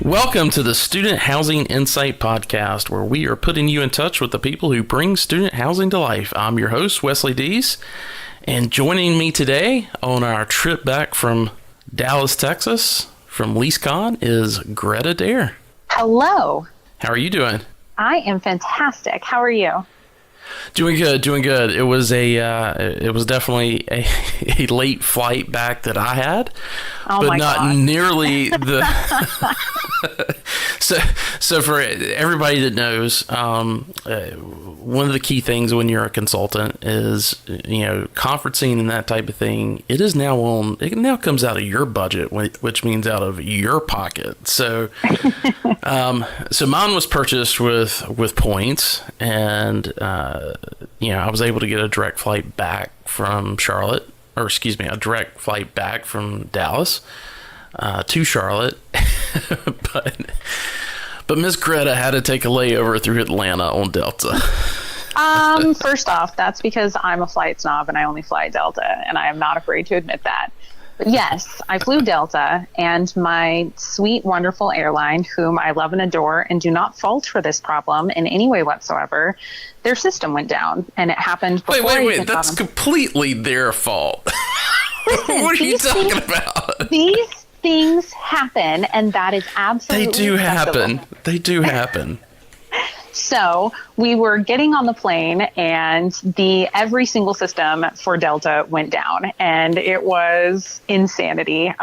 Welcome to the Student Housing Insight Podcast, where we are putting you in touch with the people who bring student housing to life. I'm your host, Wesley Deese, and joining me today on our trip back from Dallas, Texas, from LeaseCon is Gretta Dare. Hello. How are you doing? I am fantastic. How are you? Doing good. It was definitely a late flight back that I had, but not nearly the. So for everybody that knows, one of the key things when you're a consultant is, conferencing and that type of thing. It now comes out of your budget, which means out of your pocket. So, so mine was purchased with points, and I was able to get a direct flight back from a direct flight back from Dallas to Charlotte, but Miss Gretta had to take a layover through Atlanta on Delta. First off, that's because I'm a flight snob and I only fly Delta, and I am not afraid to admit that. But yes, I flew Delta, and my sweet, wonderful airline, whom I love and adore and do not fault for this problem in any way whatsoever, their system went down, and it happened before. Wait, that's completely their fault. Listen, what are you talking about? These things happen, and that is absolutely acceptable. They do happen. So we were getting on the plane, and every single system for Delta went down, and it was insanity. We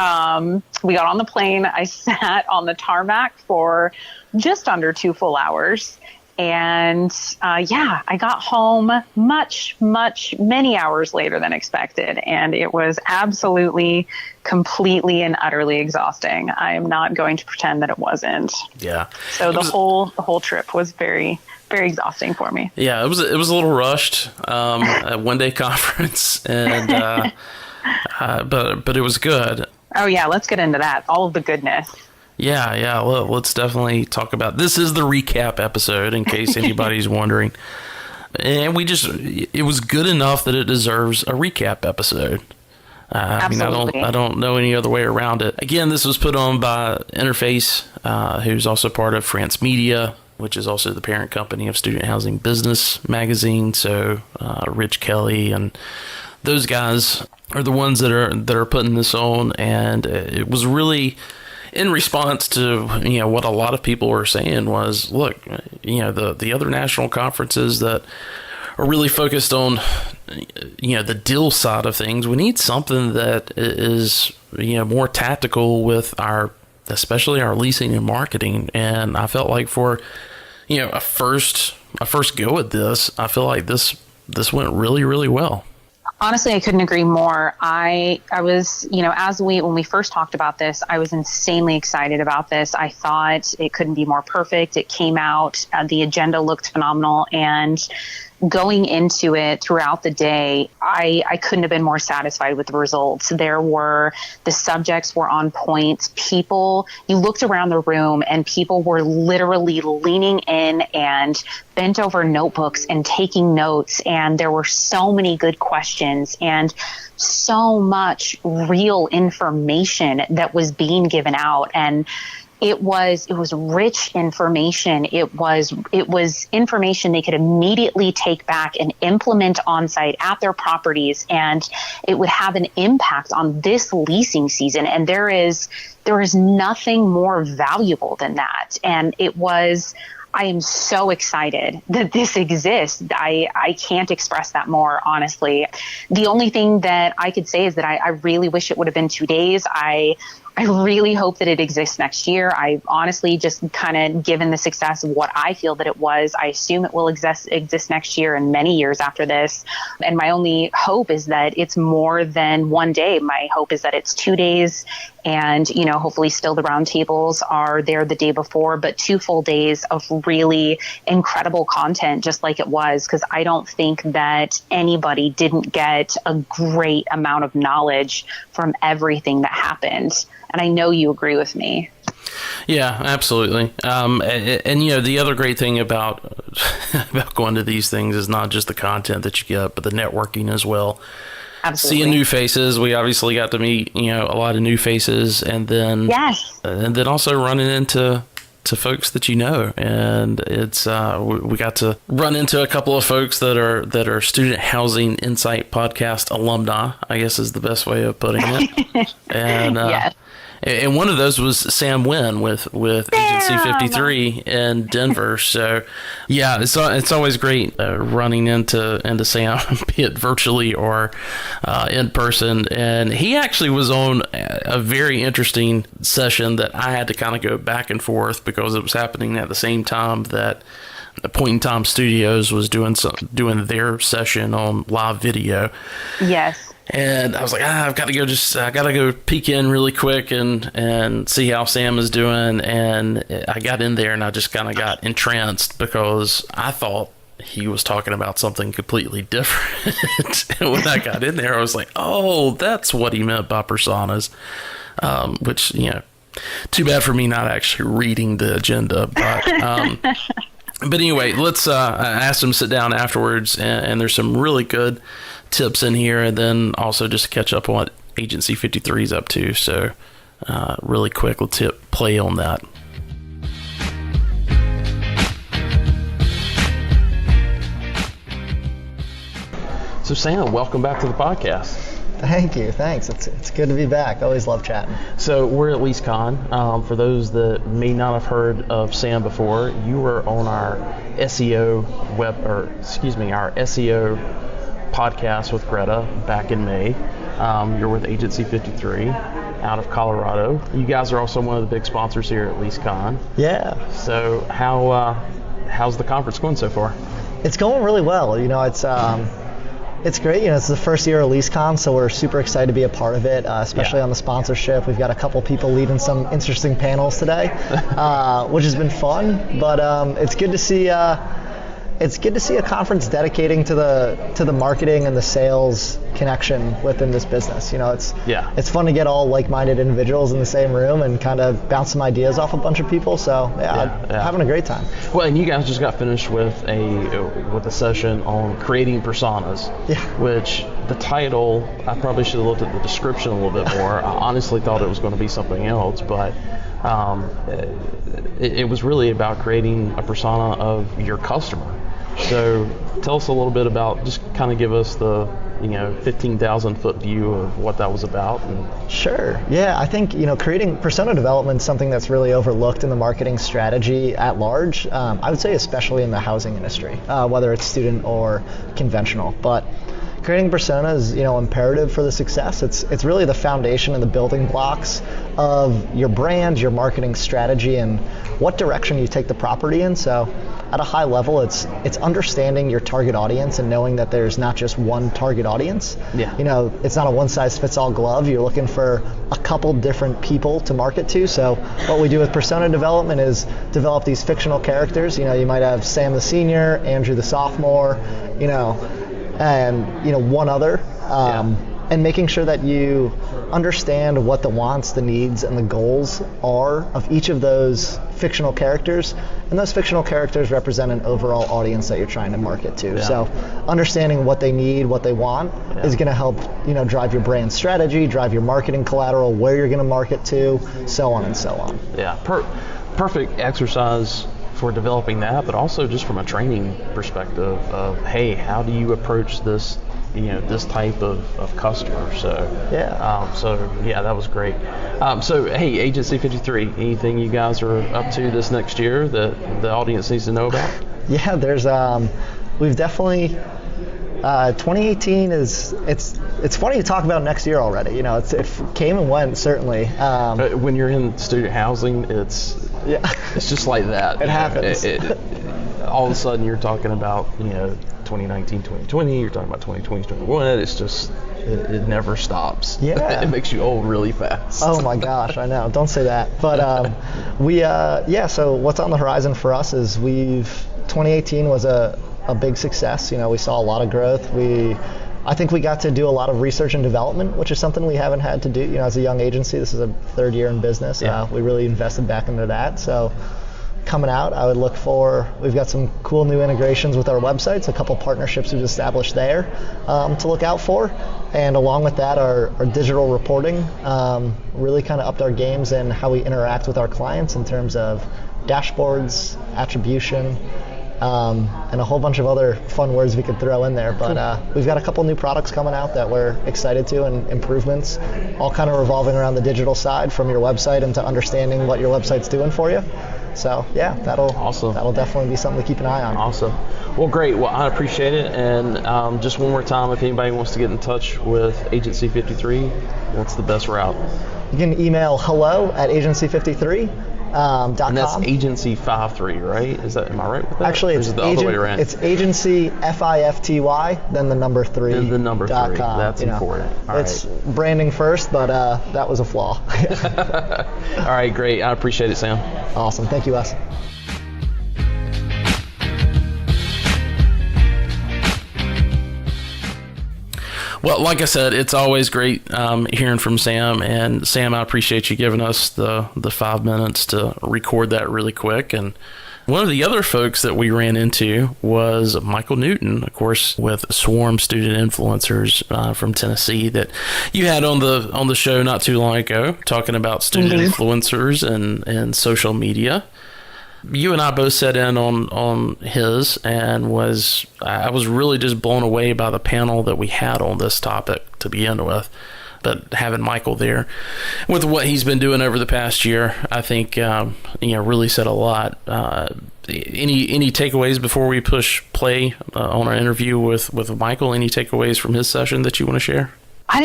got on the plane. I sat on the tarmac for just under 2 full hours. And I got home many hours later than expected. And it was absolutely, completely and utterly exhausting. I am not going to pretend that it wasn't. Yeah. So the whole trip was very, very exhausting for me. Yeah, it was a little rushed, a one-day conference, and but it was good. Oh yeah, let's get into that. All of the goodness. Yeah. Well, let's definitely talk about. This is the recap episode, in case anybody's wondering. And it was good enough that it deserves a recap episode. Absolutely. I don't know any other way around it. Again, this was put on by Interface, who's also part of France Media, which is also the parent company of Student Housing Business magazine. So Rich Kelly and those guys are the ones that are putting this on, and it was really in response to what a lot of people were saying was, look, the other national conferences that are really focused on the deal side of things, we need something that is more tactical with especially our leasing and marketing. And I felt like for a first go at this, I feel like this went really, really well. Honestly, I couldn't agree more. I was, when we first talked about this, I was insanely excited about this. I thought it couldn't be more perfect. It came out, the agenda looked phenomenal, and going into it throughout the day, I couldn't have been more satisfied with the results. The subjects were on point. You looked around the room and people were literally leaning in and bent over notebooks and taking notes. And there were so many good questions and so much real information that was being given out. And it was rich information. It was information they could immediately take back and implement on site at their properties, and it would have an impact on this leasing season. And there is nothing more valuable than that. And I am so excited that this exists. I can't express that more, honestly. The only thing that I could say is that I really wish it would have been 2 days. I really hope that it exists next year. I honestly, just kind of given the success of what I feel that it was, I assume it will exist next year and many years after this. And my only hope is that it's more than 1 day. My hope is that it's 2 days, and, hopefully still the roundtables are there the day before, but 2 full days of really incredible content, just like it was, because I don't think that anybody didn't get a great amount of knowledge from everything that happened. And I know you agree with me. Yeah, absolutely. And the other great thing about going to these things is not just the content that you get, but the networking as well. Absolutely. seeing new faces. We obviously got to meet, a lot of new faces, and then also running into folks that and it's we got to run into a couple of folks that are Student Housing Insight podcast alumni, I guess is the best way of putting it. And yes. And one of those was Sam Winn with Agency 53 in Denver. So, yeah, it's always great running into Sam, be it virtually or in person. And he actually was on a very interesting session that I had to kind of go back and forth because it was happening at the same time that the Point in Time Studios was doing their session on live video. Yes. And I was like, I gotta go peek in really quick and see how Sam is doing. And I got in there and I just kind of got entranced because I thought he was talking about something completely different. And when I got in there, I was like, oh, that's what he meant by personas. Which, too bad for me not actually reading the agenda. But anyway, let's I asked him to sit down afterwards, and there's some really good tips in here, and then also just to catch up on what Agency 53 is up to. So really quick, let's hit play on that. So Sam, welcome back to the podcast. Thank you. Thanks. It's good to be back. Always love chatting. So we're at LeaseCon. For those that may not have heard of Sam before, you were on our SEO our SEO podcast with Gretta back in May. You're with Agency 53 out of Colorado. You guys are also one of the big sponsors here at LeaseCon. Yeah. So how's the conference going so far? It's going really well. It's great. It's the first year of LeaseCon, so we're super excited to be a part of it, especially on the sponsorship. We've got a couple people leading some interesting panels today, which has been fun. But it's good to see. It's good to see a conference dedicating to the marketing and the sales connection within this business. It's fun to get all like-minded individuals in the same room and kind of bounce some ideas off a bunch of people. So having a great time. Well, and you guys just got finished with a session on creating personas. Yeah. Which the title, I probably should have looked at the description a little bit more. I honestly thought it was going to be something else, but it was really about creating a persona of your customer. So tell us a little bit about, just kind of give us the 15,000 foot view of what that was about. Sure. Yeah, I think creating persona development is something that's really overlooked in the marketing strategy at large. I would say especially in the housing industry, whether it's student or conventional. But creating persona is imperative for the success. It's really the foundation and the building blocks of your brand, your marketing strategy, and what direction you take the property in. So at a high level, it's understanding your target audience and knowing that there's not just one target audience. Yeah. It's not a one-size-fits-all glove. You're looking for a couple different people to market to. So what we do with persona development is develop these fictional characters. You might have Sam the senior, Andrew the sophomore, and one other. And making sure that you understand what the wants, the needs, and the goals are of each of those fictional characters. And those fictional characters represent an overall audience that you're trying to market to. Yeah. So understanding what they need, what they want is going to help, drive your brand strategy, drive your marketing collateral, where you're going to market to, so on and so on. Yeah, perfect exercise for developing that, but also just from a training perspective of, hey, how do you approach this this type of customer. So that was great. So hey, Agency 53, anything you guys are up to this next year that the audience needs to know about? Yeah, there's we've definitely 2018 is it's funny to talk about next year already. It came and went, certainly. When you're in student housing, it's just like that. It happens. All of a sudden you're talking about 2019, 2020, you're talking about 2020, 2021. It's just it never stops. Yeah. It makes you old really fast. Oh my gosh, I know. Don't say that. But so what's on the horizon for us is 2018 was a big success. We saw a lot of growth. I think we got to do a lot of research and development, which is something we haven't had to do. As a young agency, this is a third year in business. Yeah. We really invested back into that. So coming out, I would look for, we've got some cool new integrations with our websites, a couple partnerships we've established there to look out for. And along with that, our digital reporting really kind of upped our games in how we interact with our clients in terms of dashboards, attribution, and a whole bunch of other fun words we could throw in there. But we've got a couple new products coming out that we're excited to, and improvements, all kind of revolving around the digital side, from your website into understanding what your website's doing for you. So yeah, that'll definitely be something to keep an eye on. Awesome. Well, great. Well, I appreciate it. And just one more time, if anybody wants to get in touch with Agency 53, what's the best route? You can email hello@agency53.com. And that's Agency 53, right? Am I right with that? Actually, it's the other way around. It's Agency FIFTY, then the number 3. Then the number 3. .com, that's important. It's branding first, but that was a flaw. All right, great. I appreciate it, Sam. Awesome. Thank you, Wes. Well, like I said, it's always great hearing from Sam. And Sam, I appreciate you giving us the 5 minutes to record that really quick. And one of the other folks that we ran into was Michael Newton, of course, with Swarm Student Influencers from Tennessee, that you had on the show not too long ago, talking about student influencers and social media. You and I both sat in on his, and I was really just blown away by the panel that we had on this topic to begin with. But having Michael there, with what he's been doing over the past year, I think really said a lot. Any takeaways before we push play on our interview with Michael? Any takeaways from his session that you want to share?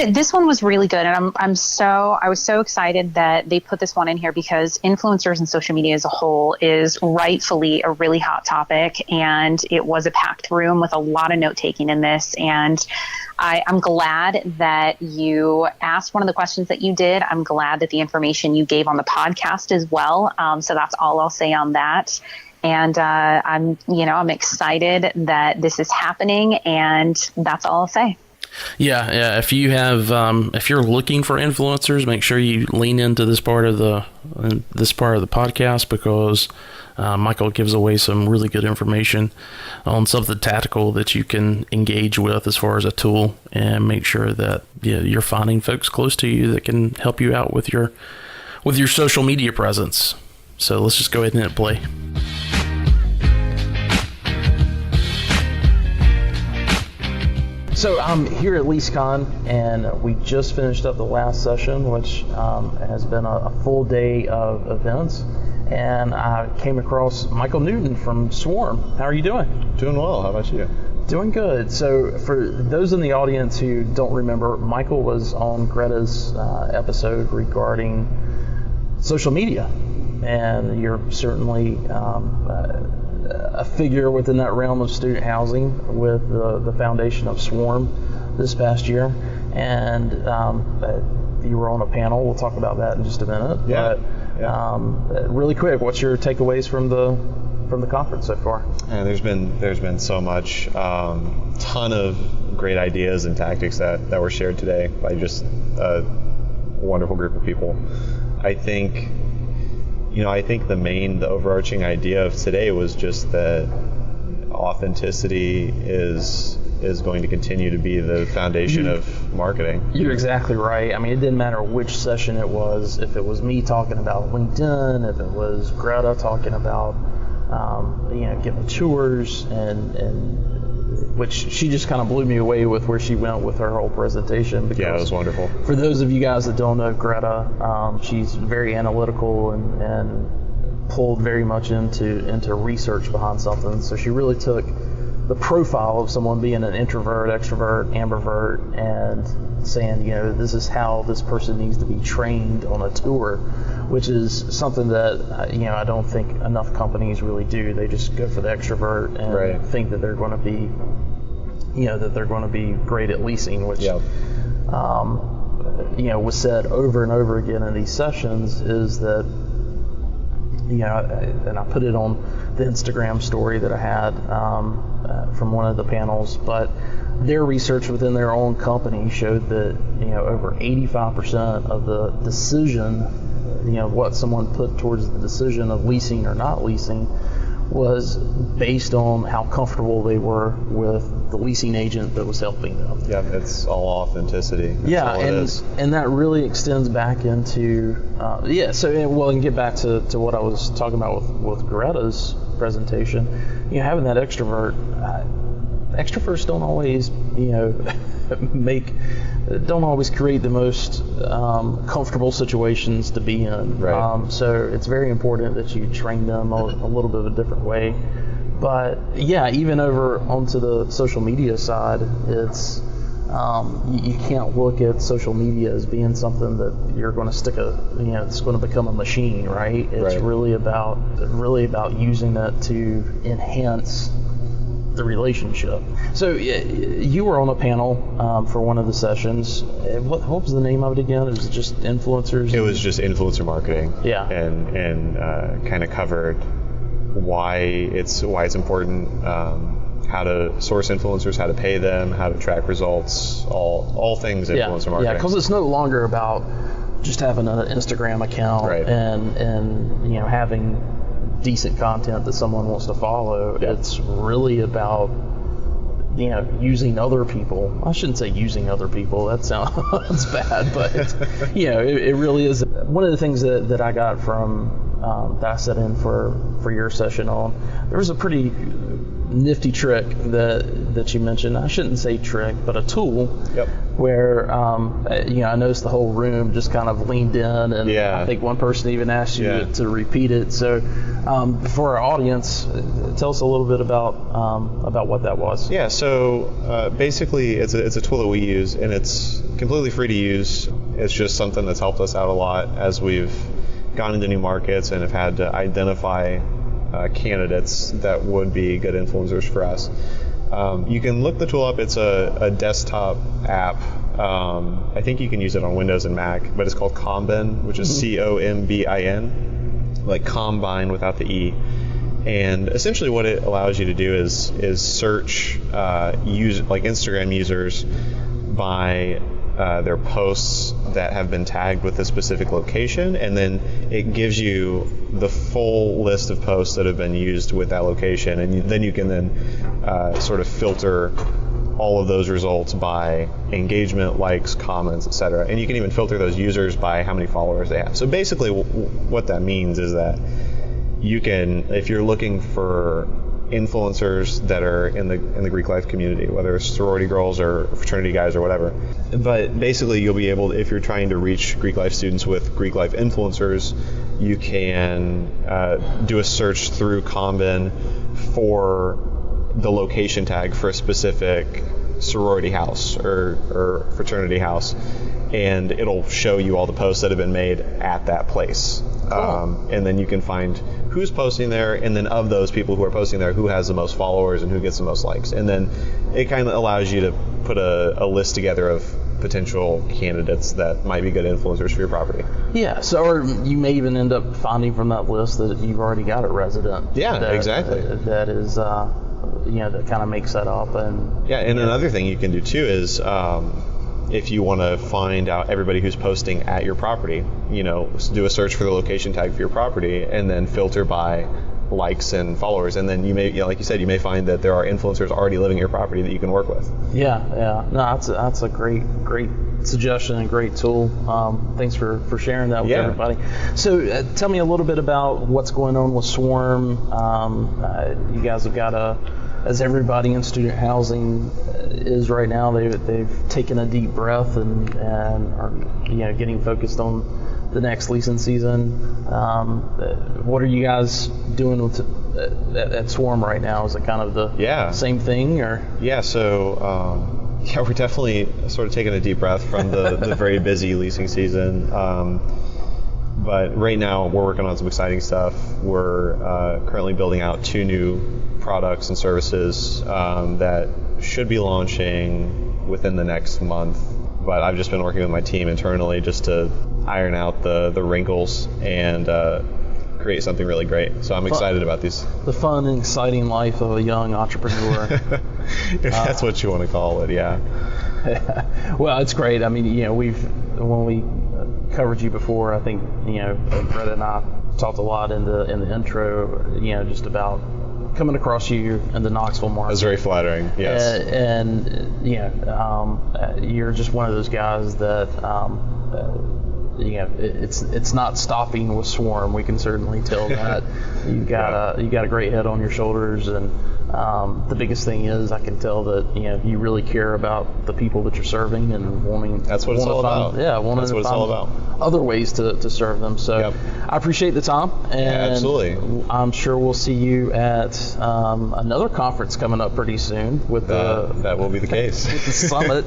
This one was really good, and I was so excited that they put this one in here, because influencers and social media as a whole is rightfully a really hot topic, and it was a packed room with a lot of note taking in this. And I'm glad that you asked one of the questions that you did. I'm glad that the information you gave on the podcast as well. So that's all I'll say on that. And I'm excited that this is happening, and that's all I'll say. Yeah. If you have, if you're looking for influencers, make sure you lean into this part of the podcast, because Michael gives away some really good information on something tactical that you can engage with as far as a tool, and make sure that you're finding folks close to you that can help you out with your social media presence. So let's just go ahead and hit play. So I'm here at LeaseCon, and we just finished up the last session, which has been a full day of events. And I came across Michael Newton from Swarm. How are you doing? Doing well. How about you? Doing good. So for those in the audience who don't remember, Michael was on Gretta's episode regarding social media, and you're certainly a figure within that realm of student housing with the foundation of Swarm this past year. And you were on a panel. We'll talk about that in just a minute. Yeah. But really quick, what's your takeaways from the conference so far? And there's been so much, ton of great ideas and tactics that were shared today by just a wonderful group of people. I think the overarching idea of today was just that authenticity is going to continue to be the foundation of marketing. You're exactly right. I mean, it didn't matter which session it was. If it was me talking about LinkedIn, if it was Gretta talking about, giving tours, and which she just kind of blew me away with where she went with her whole presentation. Because yeah, it was wonderful. For those of you guys that don't know Gretta, she's very analytical and pulled very much into research behind something. So she really took the profile of someone being an introvert, extrovert, ambivert, and saying, this is how this person needs to be trained on a tour, which is something that, I don't think enough companies really do. They just go for the extrovert and think that they're going to be, great at leasing, which, was said over and over again in these sessions is that, and I put it on the Instagram story that I had from one of the panels, but their research within their own company showed that over 85% of the decision what someone put towards the decision of leasing or not leasing was based on how comfortable they were with the leasing agent that was helping them. Yeah, it's all authenticity. That's all it is. And that really extends back into and get back to what I was talking about with Gretta's presentation. Having that extrovert. Extroverts don't always, don't always create the most comfortable situations to be in. Right. So it's very important that you train them a little bit of a different way. But yeah, even over onto the social media side, it's you can't look at social media as being something that you're going to stick it's going to become a machine, right? It's really about using it to enhance the relationship. So you were on a panel for one of the sessions. What was the name of it again? It was just influencers? It was just influencer marketing. Yeah. And kind of covered why it's important, how to source influencers, how to pay them, how to track results, all things influencer marketing. Yeah, because it's no longer about just having an Instagram account and having decent content that someone wants to follow. Yeah. It's really about using other people. I shouldn't say using other people, that sounds bad, but it really is. One of the things that I got from that I set in for your session there was a pretty nifty trick that you mentioned. I shouldn't say trick, but a tool. Yep. Where I noticed the whole room just kind of leaned in, and I think one person even asked you to repeat it. So for our audience, tell us a little bit about what that was. Yeah. So basically, it's a tool that we use, and it's completely free to use. It's just something that's helped us out a lot as we've gone into new markets and have had to identify candidates that would be good influencers for us. You can look the tool up. It's a desktop app. I think you can use it on Windows and Mac, but it's called Combin, which is COMBIN, like combine without the E. And essentially what it allows you to do is search Instagram users by their posts that have been tagged with a specific location, and then it gives you the full list of posts that have been used with that location, and then you can sort of filter all of those results by engagement, likes, comments, etc. And you can even filter those users by how many followers they have. So basically what that means is that you can, if you're looking for influencers that are in the Greek life community, whether it's sorority girls or fraternity guys or whatever. But basically you'll be able to, if you're trying to reach Greek life students with Greek life influencers, you can do a search through Combin for the location tag for a specific sorority house or fraternity house, and it'll show you all the posts that have been made at that place. Cool. And then you can find who's posting there, and then of those people who are posting there, who has the most followers and who gets the most likes. And then it kind of allows you to put a list together of potential candidates that might be good influencers for your property. Yeah, so or you may even end up finding from that list that you've already got a resident. Yeah, exactly. That is, that kind of makes that up. And another thing you can do too is if you want to find out everybody who's posting at your property, do a search for the location tag for your property and then filter by likes and followers, and then you may, like you said, you may find that there are influencers already living at your property that you can work with. No, that's a great suggestion and great tool. Thanks for sharing that with everybody. So tell me a little bit about what's going on with Swarm. You guys have got as everybody in student housing is right now, they've taken a deep breath and are getting focused on the next leasing season. What are you guys doing at Swarm right now? Is it kind of the same thing, or? So we're definitely sort of taking a deep breath from the very busy leasing season. But right now we're working on some exciting stuff. We're currently building out 2 new products and services that should be launching within the next month. But I've just been working with my team internally just to iron out the wrinkles and create something really great. So I'm excited about these. The fun and exciting life of a young entrepreneur. If that's what you want to call it, yeah. Well, it's great. I mean, when we covered you before, I think, Gretta and I talked a lot in the intro, just about coming across you in the Knoxville market. That's very flattering, yes. You're just one of those guys that, it's not stopping with Swarm. We can certainly tell that. You got a great head on your shoulders, and the biggest thing is I can tell that you really care about the people that you're serving and wanting. That's what it's all about. Yeah, that's what it's all about. Other ways to serve them. So yep. I appreciate the time, and absolutely. I'm sure we'll see you at another conference coming up pretty soon with that will be the case. With the summit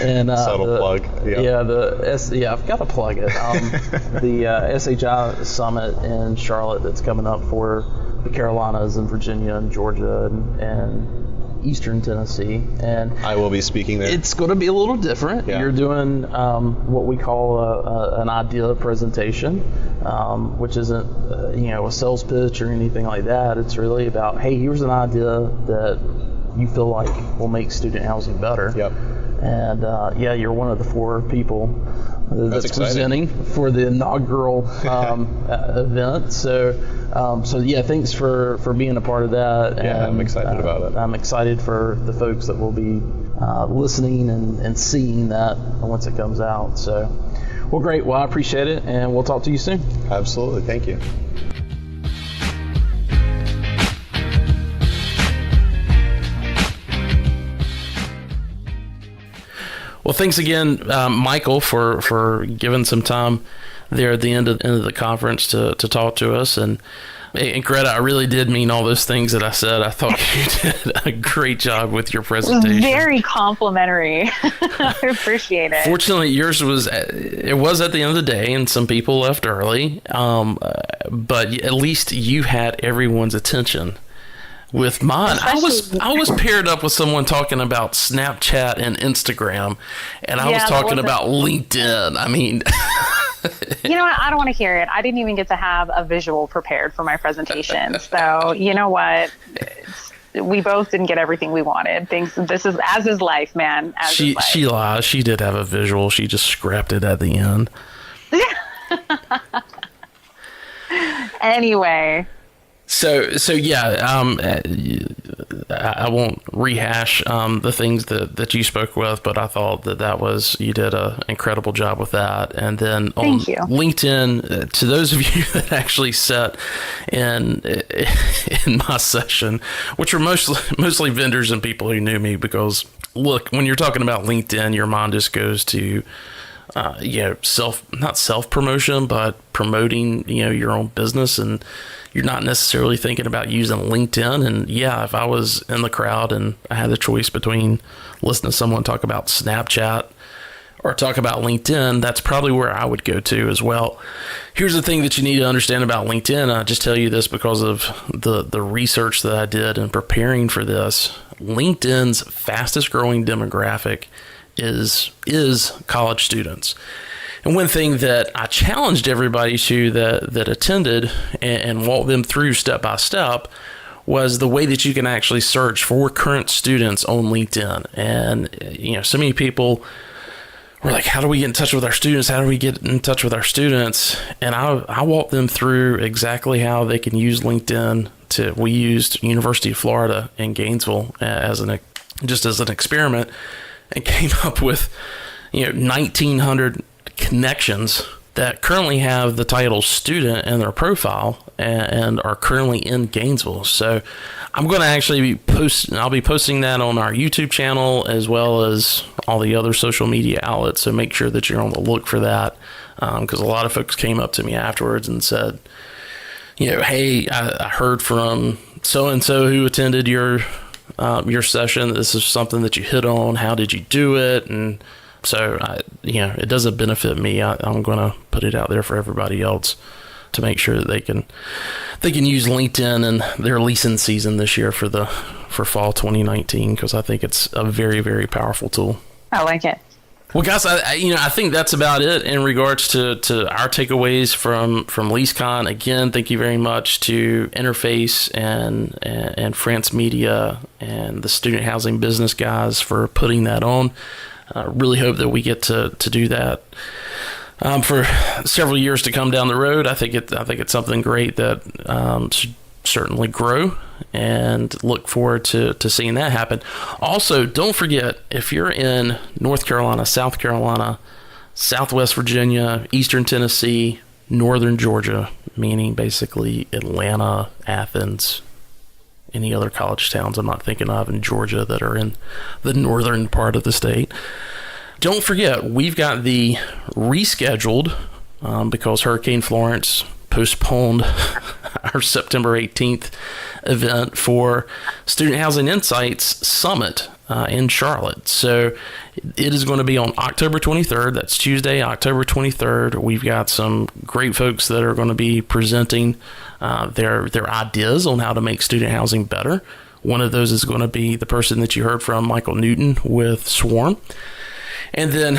and subtle plug. Yep. I've got to plug it. The SHI summit in Charlotte that's coming up for the Carolinas and Virginia and Georgia and Eastern Tennessee, and I will be speaking there. It's going to be a little different. Yeah. You're doing what we call an idea presentation, which isn't a sales pitch or anything like that. It's really about, hey, here's an idea that you feel like will make student housing better. Yep. And you're one of the 4 people that's presenting for the inaugural event. So yeah, thanks for being a part of that. Yeah, and, I'm excited about it. I'm excited for the folks that will be listening and seeing that once it comes out. So, well, great. Well, I appreciate it, and we'll talk to you soon. Absolutely. Thank you. Well, thanks again, Michael, for giving some time there at the end of the conference to talk to us. And Gretta, I really did mean all those things that I said. I thought you did a great job with your presentation. Very complimentary. I appreciate it. Fortunately, yours was at the end of the day, and some people left early. But at least you had everyone's attention. With mine, I was paired up with someone talking about Snapchat and Instagram, and I was talking about LinkedIn. I mean, you know what? I don't want to hear it. I didn't even get to have a visual prepared for my presentation. So you know what? We both didn't get everything we wanted. This is as is life, man. She lies. She did have a visual. She just scrapped it at the end. Anyway. So yeah, I won't rehash the things that you spoke with, but I thought that you did an incredible job with that. And then on LinkedIn, to those of you that actually sat in my session, which were mostly vendors and people who knew me, because look, when you're talking about LinkedIn, your mind just goes to not self-promotion, but promoting, your own business, and you're not necessarily thinking about using LinkedIn. And yeah, if I was in the crowd and I had the choice between listening to someone talk about Snapchat or talk about LinkedIn, that's probably where I would go to as well. Here's the thing that you need to understand about LinkedIn. I just tell you this because of the research that I did in preparing for this. LinkedIn's fastest growing demographic is college students. And one thing that I challenged everybody to that attended and walked them through step by step was the way that you can actually search for current students on LinkedIn. And, so many people were like, how do we get in touch with our students? How do we get in touch with our students? And I walked them through exactly how they can use LinkedIn. We used University of Florida in Gainesville as an experiment, and came up with 1,900 connections that currently have the title student in their profile and are currently in Gainesville. So I'm going to actually I'll be posting that on our YouTube channel as well as all the other social media outlets. So make sure that you're on the look for that, because a lot of folks came up to me afterwards and said, hey, I heard from so-and-so who attended your session. This is something that you hit on. How did you do it? And so, it doesn't benefit me. I'm going to put it out there for everybody else to make sure that they can use LinkedIn in their leasing season this year for fall 2019, because I think it's a very, very powerful tool. I like it. Well, guys, I think that's about it in regards to our takeaways from LeaseCon. Again, thank you very much to Interface and France Media and the student housing business guys for putting that on. really hope that we get to do that for several years to come down the road. I think it's something great that should certainly grow, and look forward to seeing that happen. Also, don't forget, if you're in North Carolina, South Carolina, Southwest Virginia, Eastern Tennessee, Northern Georgia, meaning basically Atlanta, Athens, any other college towns I'm not thinking of in Georgia that are in the northern part of the state. Don't forget, we've got the rescheduled, because Hurricane Florence postponed our September 18th event for Student Housing Insights Summit in Charlotte. So it is going to be on October 23rd. That's Tuesday, October 23rd. We've got some great folks that are going to be presenting their ideas on how to make student housing better. One of those is going to be the person that you heard from, Michael Newton with Swarm. And then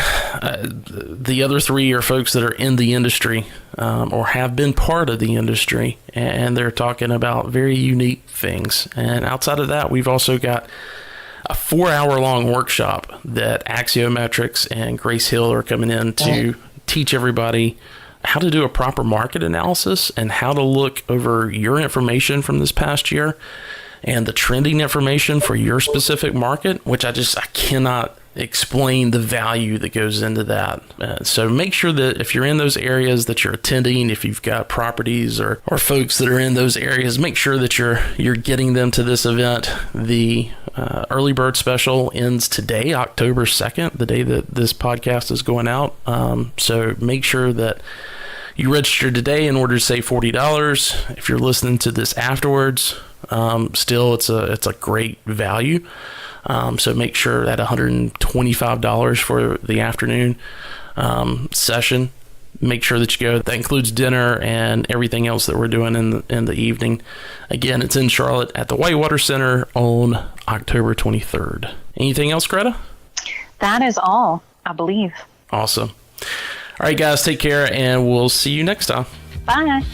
the other three are folks that are in the industry or have been part of the industry, and they're talking about very unique things. And outside of that, we've also got a 4-hour-long workshop that Axiometrics and Grace Hill are coming in to teach everybody how to do a proper market analysis and how to look over your information from this past year and the trending information for your specific market, which I cannot explain the value that goes into that. So make sure that if you're in those areas that you're attending, if you've got properties or folks that are in those areas, make sure that you're getting them to this event. The early bird special ends today, October 2nd, the day that this podcast is going out. So make sure that you register today in order to save $40. If you're listening to this afterwards, still it's a great value. So make sure that $125 for the afternoon session, make sure that you go. That includes dinner and everything else that we're doing in the evening. Again, it's in Charlotte at the Whitewater Center on October 23rd. Anything else, Gretta? That is all, I believe. Awesome. All right, guys, take care, and we'll see you next time. Bye.